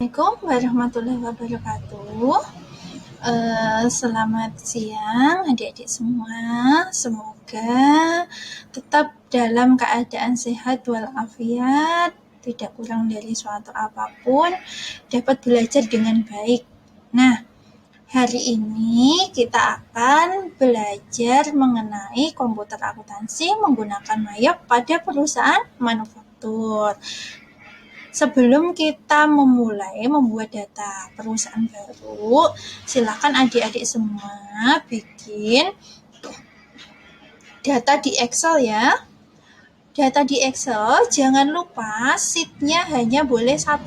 Assalamualaikum warahmatullahi wabarakatuh. Selamat siang adik-adik semua. Semoga tetap dalam keadaan sehat walafiat, tidak kurang dari suatu apapun, dapat belajar dengan baik. Nah, hari ini kita akan belajar mengenai komputer akuntansi menggunakan MAYOB pada perusahaan manufaktur. Sebelum kita memulai membuat data perusahaan baru, silakan adik-adik semua bikin data di Excel ya. Data di Excel, jangan lupa sheet-nya hanya boleh 1.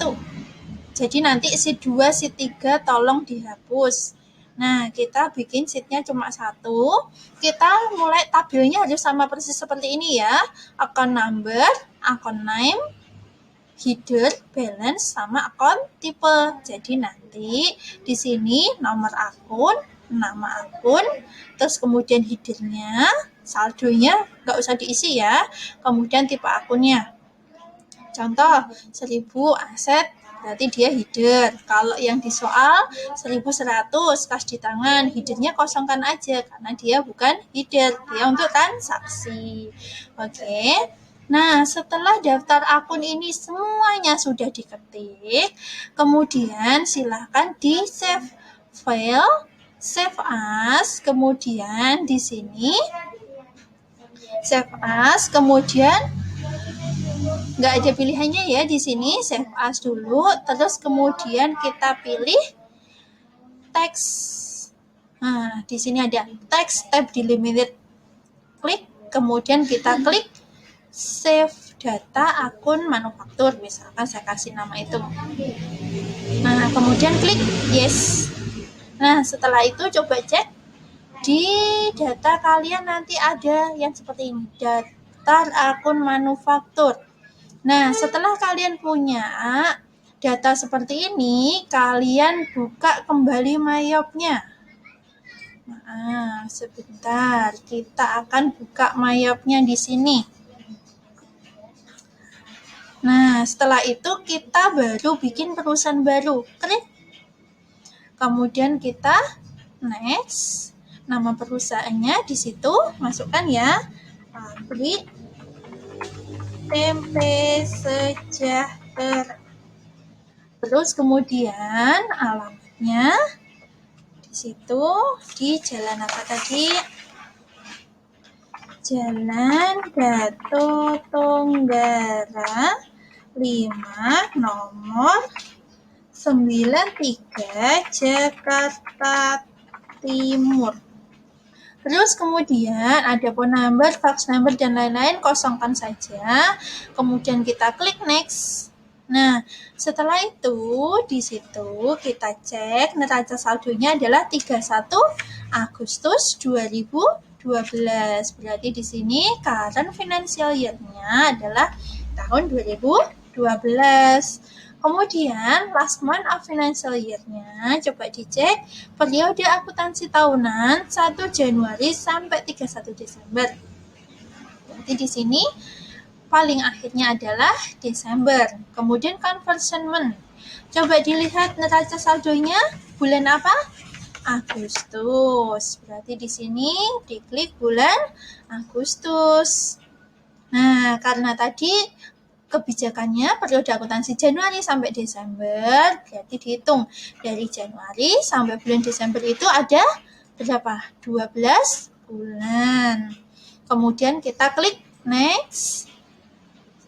Jadi nanti sheet 2, sheet 3 tolong dihapus. Nah, kita bikin sheet-nya cuma 1. Kita mulai tabelnya harus sama persis seperti ini ya. Account number, account name, header, balance, sama akun tipe. Jadi nanti di sini nomor akun, nama akun, terus kemudian headernya, saldonya nggak usah diisi ya, kemudian tipe akunnya. Contoh 1000 aset, berarti dia header. Kalau yang di soal 1100 kas di tangan, headernya kosongkan aja karena dia bukan header, dia untuk transaksi. Oke. Nah, setelah daftar akun ini semuanya sudah diketik, kemudian silakan di save file, save as, kemudian di sini save as, kemudian nggak ada pilihannya ya di sini, save as dulu, terus kemudian kita pilih teks. Nah, di sini ada teks tab delimited, klik, kemudian kita klik save data akun manufaktur, misalkan saya kasih nama itu. Nah, kemudian klik yes. Nah, setelah itu coba cek di data kalian nanti ada yang seperti ini, daftar akun manufaktur. Nah, setelah kalian punya data seperti ini, kalian buka kembali MAYOB-nya. Nah, sebentar, kita akan buka MAYOB-nya di sini. Nah, setelah itu kita baru bikin perusahaan baru. Klik. Kemudian kita next. Nama perusahaannya di situ masukkan ya. Pabrik Tempe Sejahtera. Terus kemudian alamatnya di situ di jalan apa tadi? Jalan Gatot Tonggara 5 nomor 93 Jakarta Timur. Terus kemudian ada phone number, fax number, dan lain-lain, kosongkan saja. Kemudian kita klik next. Nah, setelah itu di situ kita cek neraca saldonya adalah 31 Agustus 2012. Berarti di sini current financial year-nya adalah tahun 2012. Kemudian last month of financial year-nya coba dicek periode akuntansi tahunan 1 Januari sampai 31 Desember. Berarti di sini paling akhirnya adalah Desember. Kemudian conversion month. Coba dilihat neraca saldonya bulan apa? Agustus. Berarti di sini diklik bulan Agustus. Nah, karena tadi kebijakannya periode akuntansi Januari sampai Desember, berarti dihitung dari Januari sampai bulan Desember itu ada berapa? 12 bulan. Kemudian kita klik next.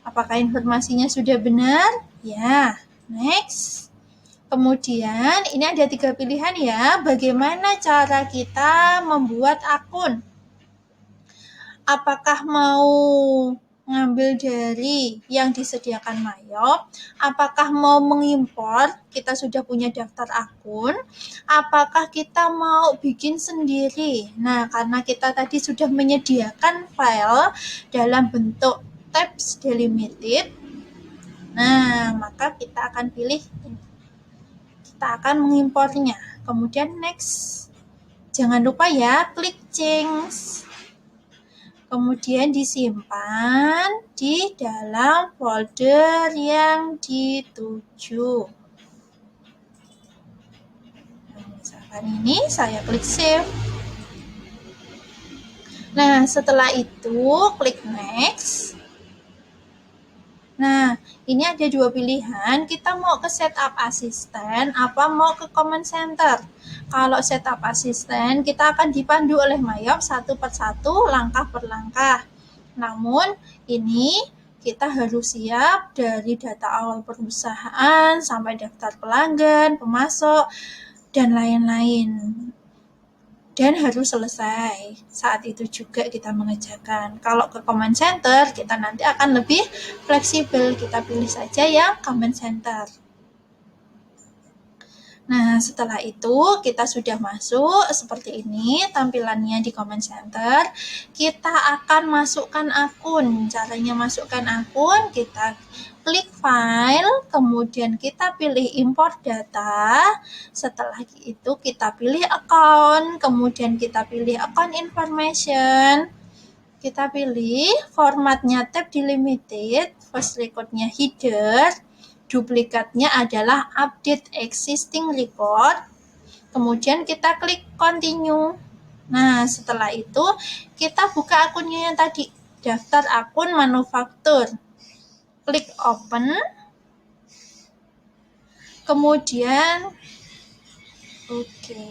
Apakah informasinya sudah benar? Ya, next. Kemudian ini ada 3 pilihan ya, bagaimana cara kita membuat akun. Apakah mau ngambil dari yang disediakan MAYOB, apakah mau mengimpor, kita sudah punya daftar akun, apakah kita mau bikin sendiri. Nah, karena kita tadi sudah menyediakan file dalam bentuk tabs delimited, nah maka kita akan pilih ini. Kita akan mengimpornya. Kemudian next. Jangan lupa ya, klik change. Kemudian disimpan di dalam folder yang dituju. tampilan ini, saya klik save. Nah, setelah itu klik next. Nah, ini ada dua pilihan, kita mau ke setup asisten apa mau ke command center. Kalau setup asisten, kita akan dipandu oleh Mayop satu persatu, langkah per langkah. Namun, ini kita harus siap dari data awal perusahaan sampai daftar pelanggan, pemasok, dan lain-lain. Dan harus selesai. Saat itu juga kita mengerjakan. Kalau ke command center, kita nanti akan lebih fleksibel. Kita pilih saja yang command center. Nah, setelah itu kita sudah masuk seperti ini tampilannya di command center. Kita akan masukkan akun. Caranya masukkan akun, kita klik file, kemudian kita pilih import data. Setelah itu kita pilih account, kemudian kita pilih account information. Kita pilih formatnya tab delimited, first recordnya header, duplikatnya adalah update existing record, kemudian kita klik continue. Nah, setelah itu kita buka akunnya yang tadi, daftar akun manufaktur. Klik open, kemudian oke.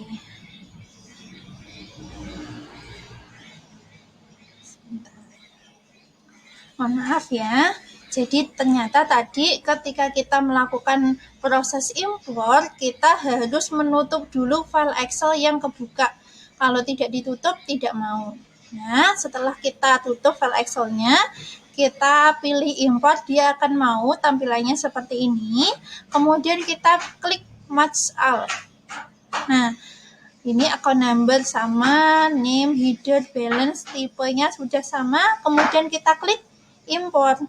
Mohon maaf ya. Jadi ternyata tadi ketika kita melakukan proses impor, kita harus menutup dulu file Excel yang kebuka. Kalau tidak ditutup, tidak mau. Nah, setelah kita tutup file Excel-nya, kita pilih import, dia akan mau tampilannya seperti ini. Kemudian kita klik match all. Nah, ini account number sama, name, header, balance, tipenya sudah sama. Kemudian kita klik import.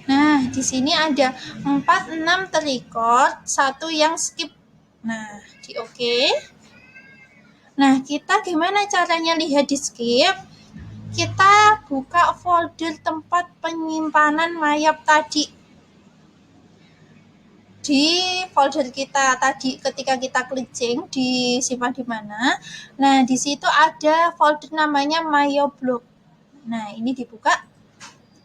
Nah, di sini ada 4-6 terrecord, 1 yang skip. Nah, di oke. Nah, kita gimana caranya lihat di skip? Kita buka folder tempat penyimpanan Mayop tadi. Di folder kita tadi ketika kita klik change disimpan di mana? Nah, di situ ada folder namanya Mayoblock. Nah, ini dibuka.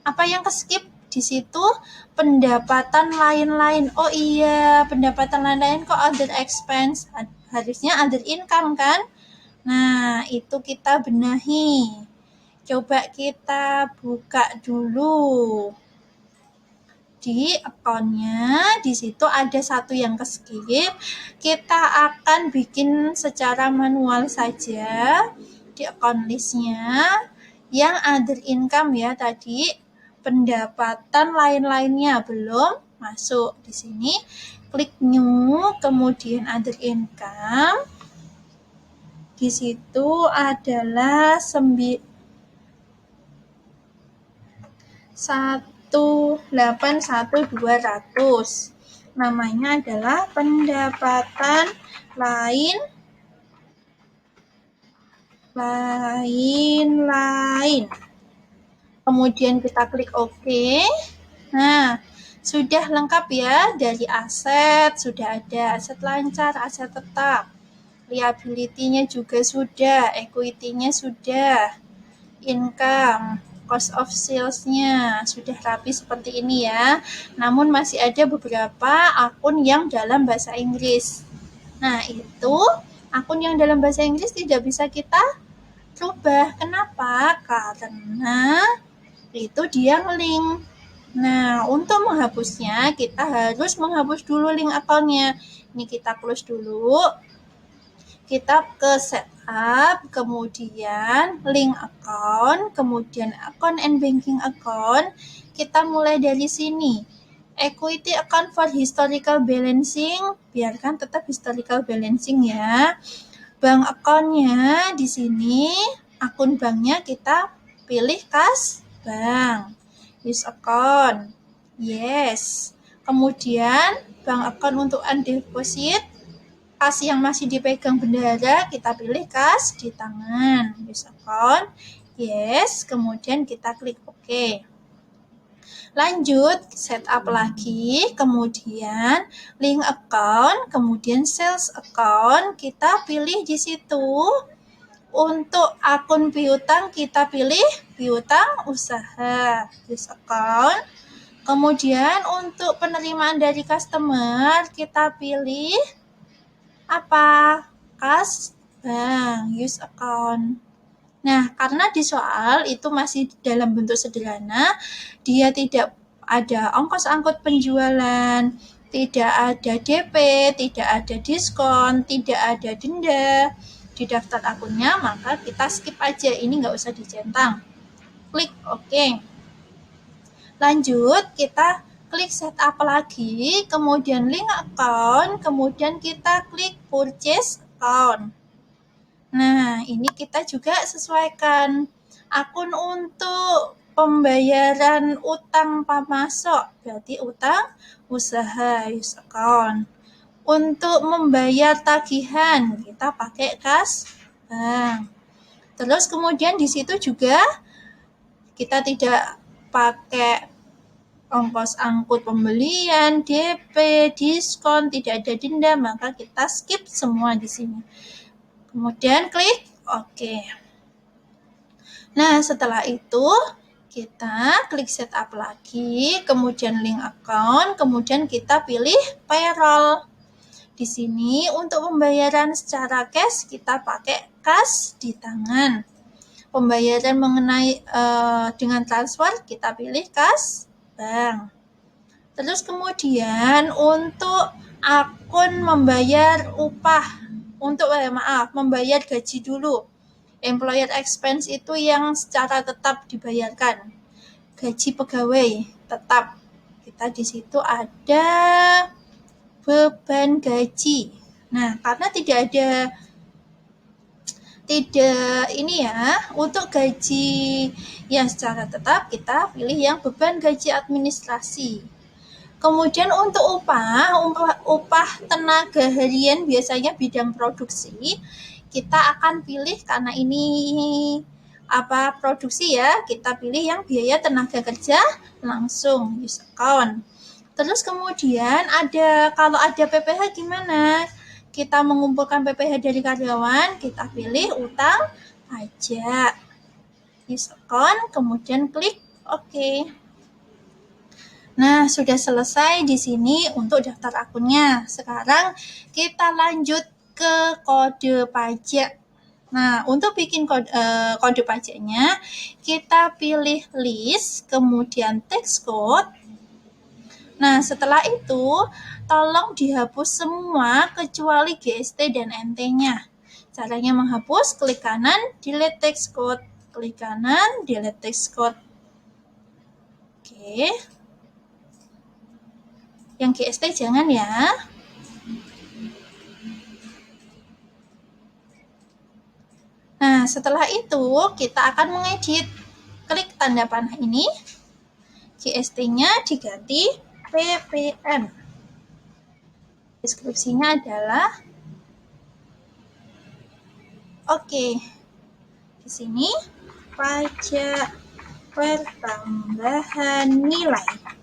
Apa yang ke skip? Di situ pendapatan lain-lain. Oh iya, pendapatan lain-lain kok other expense? Harusnya other income kan? Nah, itu kita benahi. Coba kita buka dulu. Di akunnya, di situ ada 1 yang ke skip. Kita akan bikin secara manual saja di account listnya. Yang other income ya tadi, pendapatan lain-lainnya belum masuk. Di sini klik new, kemudian other income. Di situ adalah 181.200. Namanya adalah pendapatan lain. Kemudian kita klik OK. Nah, sudah lengkap ya, dari aset sudah ada, aset lancar, aset tetap. Liability-nya juga sudah, equity-nya sudah, income, cost of sales-nya sudah rapi seperti ini ya. Namun masih ada beberapa akun yang dalam bahasa Inggris. Nah, itu akun yang dalam bahasa Inggris tidak bisa kita rubah. Kenapa? Karena itu dia link. Nah, untuk menghapusnya kita harus menghapus dulu link akunnya. Ini kita close dulu. Kita ke setup, kemudian link account, kemudian account and banking account. Kita mulai dari sini. Equity account for historical balancing, biarkan tetap historical balancing ya. Bank account-nya di sini, akun banknya kita pilih kas bank. Use account. Yes. Kemudian bank account untuk undeposit, kas yang masih dipegang bendahara, kita pilih kas di tangan. Use account. Yes. Kemudian kita klik OK. Lanjut, setup lagi, kemudian link account, kemudian sales account, kita pilih di situ. Untuk akun piutang kita pilih piutang usaha, use account. Kemudian untuk penerimaan dari customer kita pilih apa? Kas bank, use account. Nah, karena di soal itu masih dalam bentuk sederhana, dia tidak ada ongkos angkut penjualan, tidak ada DP, tidak ada diskon, tidak ada denda di daftar akunnya, maka kita skip aja, ini nggak usah dicentang. Klik OK. Lanjut, kita klik setup lagi, kemudian link account, kemudian kita klik purchase account. Nah, ini kita juga sesuaikan akun untuk pembayaran utang pamasok, berarti utang usaha, use account. Untuk membayar tagihan, kita pakai kas bank. Terus kemudian di situ juga kita tidak pakai ongkos angkut pembelian, DP, diskon, tidak ada denda, maka kita skip semua di sini. Kemudian klik OK. Nah, setelah itu kita klik setup lagi, kemudian link account, kemudian kita pilih payroll. Di sini untuk pembayaran secara cash kita pakai kas di tangan. Pembayaran mengenai dengan transfer kita pilih kas bank. Terus kemudian untuk akun membayar upah, membayar gaji dulu. Employer expense itu yang secara tetap dibayarkan. Gaji pegawai tetap. Kita di situ ada beban gaji. Nah, karena untuk gaji yang secara tetap kita pilih yang beban gaji administrasi. Kemudian untuk upah tenaga harian biasanya bidang produksi, kita akan pilih karena ini produksi ya, kita pilih yang biaya tenaga kerja langsung, use account. Terus kemudian kalau ada PPh gimana? Kita mengumpulkan PPh dari karyawan, kita pilih utang pajak, use account, kemudian klik OK. Nah, sudah selesai di sini untuk daftar akunnya. Sekarang kita lanjut ke kode pajak. Nah, untuk bikin kode pajaknya, kita pilih list, kemudian text code. Nah, setelah itu, tolong dihapus semua kecuali GST dan NT-nya. Caranya menghapus, klik kanan, delete text code. Klik kanan, delete text code. Oke. Yang GST jangan ya. Nah, setelah itu kita akan mengedit. Klik tanda panah ini. GST-nya diganti PPN. Deskripsinya adalah Oke. Di sini pajak pertambahan nilai.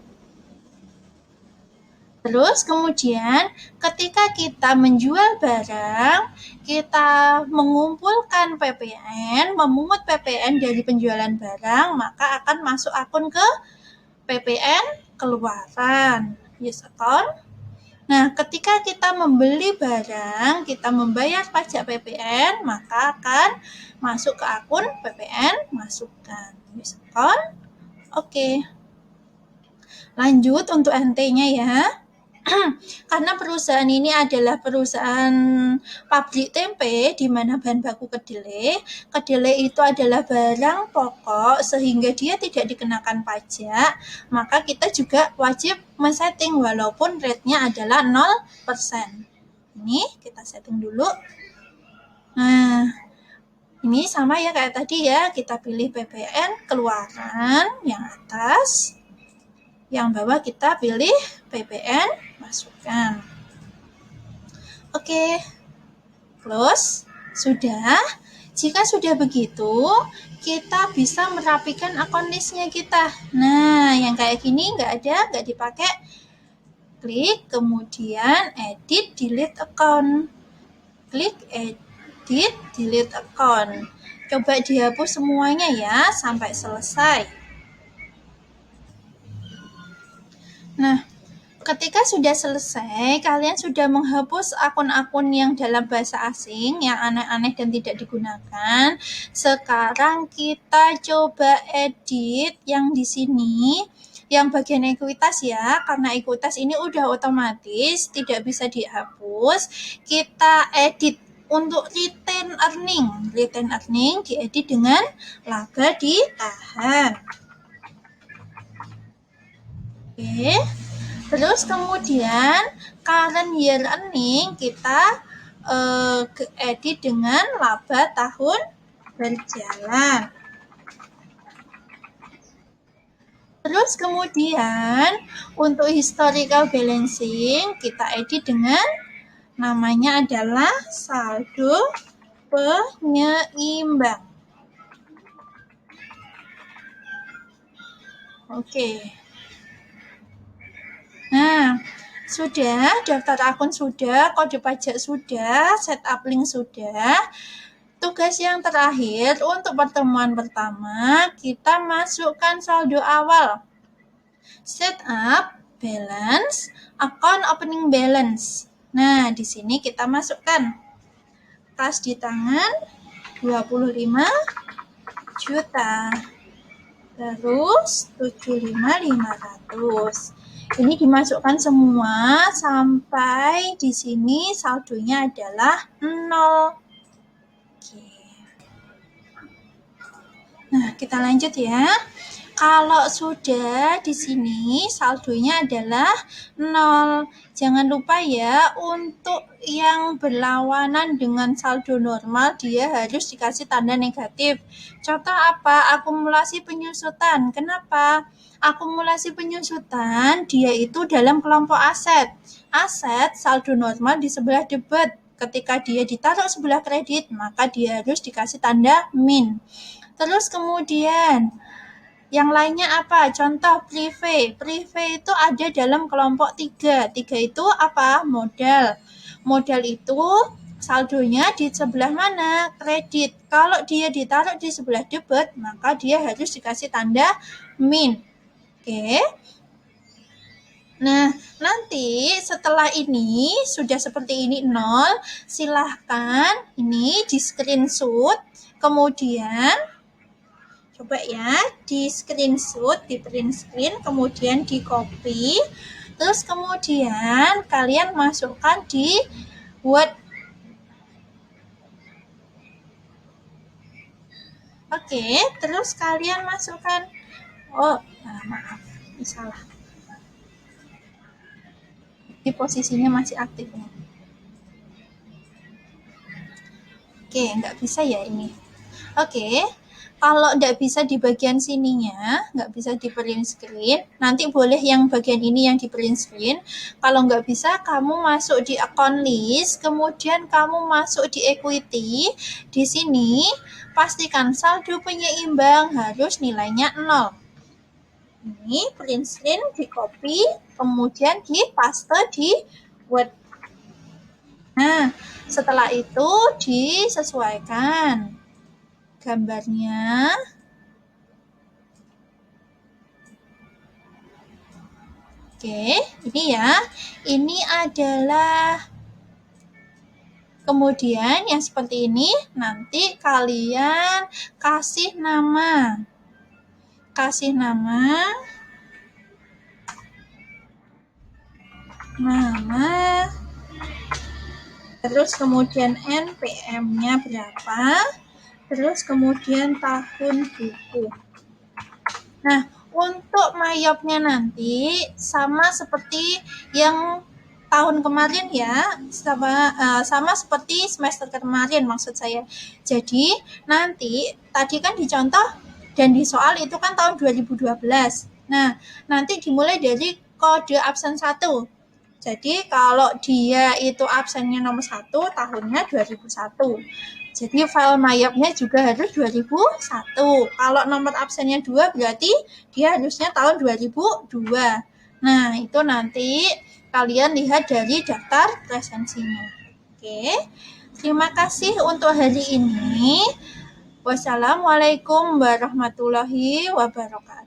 Terus kemudian ketika kita menjual barang, kita mengumpulkan PPN, memungut PPN dari penjualan barang, maka akan masuk akun ke PPN keluaran, use account. Nah, ketika kita membeli barang, kita membayar pajak PPN, maka akan masuk ke akun PPN masukkan, use account. Oke. Lanjut untuk NT-nya ya. Karena perusahaan ini adalah perusahaan pabrik tempe di mana bahan baku kedelai. Kedelai itu adalah barang pokok sehingga dia tidak dikenakan pajak, maka kita juga wajib men-setting walaupun rate-nya adalah 0%. Ini kita setting dulu. Nah, ini sama ya kayak tadi ya, kita pilih PPN keluaran yang atas. Yang bawah kita pilih PPN masukkan. Oke, close. Sudah. Jika sudah begitu, kita bisa merapikan akun listnya kita. Nah, yang kayak gini nggak dipakai. Klik, kemudian edit, delete account. Klik, edit, delete account. Coba dihapus semuanya ya, sampai selesai. Nah, ketika sudah selesai, kalian sudah menghapus akun-akun yang dalam bahasa asing, yang aneh-aneh dan tidak digunakan. Sekarang kita coba edit yang di sini, yang bagian ekuitas ya, karena ekuitas ini udah otomatis, tidak bisa dihapus. Kita edit untuk retain earning. Retain earning diedit dengan laba ditahan. Oke. Terus kemudian current year earning kita edit dengan laba tahun berjalan. Terus kemudian untuk historical balancing kita edit dengan namanya adalah saldo penyeimbang. Oke. Nah, sudah, daftar akun sudah, kode pajak sudah, setup link sudah. Tugas yang terakhir untuk pertemuan pertama, kita masukkan saldo awal. Setup, balance, account opening balance. Nah, di sini kita masukkan kas di tangan 25 juta. Terus 75.500. Ini dimasukkan semua sampai di sini saldonya adalah 0. Oke. Nah, kita lanjut ya. Kalau sudah di sini saldonya adalah 0. Jangan lupa ya, untuk yang berlawanan dengan saldo normal dia harus dikasih tanda negatif. Contoh apa? Akumulasi penyusutan. Kenapa? Akumulasi penyusutan dia itu dalam kelompok aset. Aset saldo normal di sebelah debit. Ketika dia ditaruh sebelah kredit, maka dia harus dikasih tanda min. Terus kemudian yang lainnya apa? Contoh prive. Prive itu ada dalam kelompok 3. 3 itu apa? Modal. Modal itu saldonya di sebelah mana? Kredit. Kalau dia ditaruh di sebelah debit, maka dia harus dikasih tanda min. Oke. Nah, nanti setelah ini sudah seperti ini 0, silahkan ini di screenshot, kemudian coba ya, di screenshot, di print screen, kemudian di copy, terus kemudian kalian masukkan di Word. Oke, terus kalian masukkan, maaf, ini salah. Di posisinya masih aktif ya. Oke, nggak bisa ya ini. Oke, kalau nggak bisa di bagian sininya, nggak bisa di print screen, nanti boleh yang bagian ini yang di print screen. Kalau nggak bisa, kamu masuk di account list, kemudian kamu masuk di equity. Di sini, pastikan saldo penyeimbang harus nilainya 0. Ini print screen, di copy, kemudian di paste di Word. Nah, setelah itu disesuaikan gambarnya. Oke, ini ya. Ini adalah kemudian yang seperti ini nanti kalian kasih nama. Kasih nama terus kemudian NPM-nya berapa, terus kemudian tahun buku. Nah, untuk mayopnya nanti sama seperti yang tahun kemarin ya, sama seperti semester kemarin maksud saya. Jadi nanti tadi kan dicontoh dan di soal itu kan tahun 2012. Nah, nanti dimulai dari kode absen 1. Jadi kalau dia itu absennya nomor 1, tahunnya 2001. Jadi file mayapnya juga harus 2001. Kalau nomor absennya 2 berarti dia harusnya tahun 2002. Nah, itu nanti kalian lihat dari daftar presensinya. Oke. Terima kasih untuk hari ini. Wassalamualaikum warahmatullahi wabarakatuh.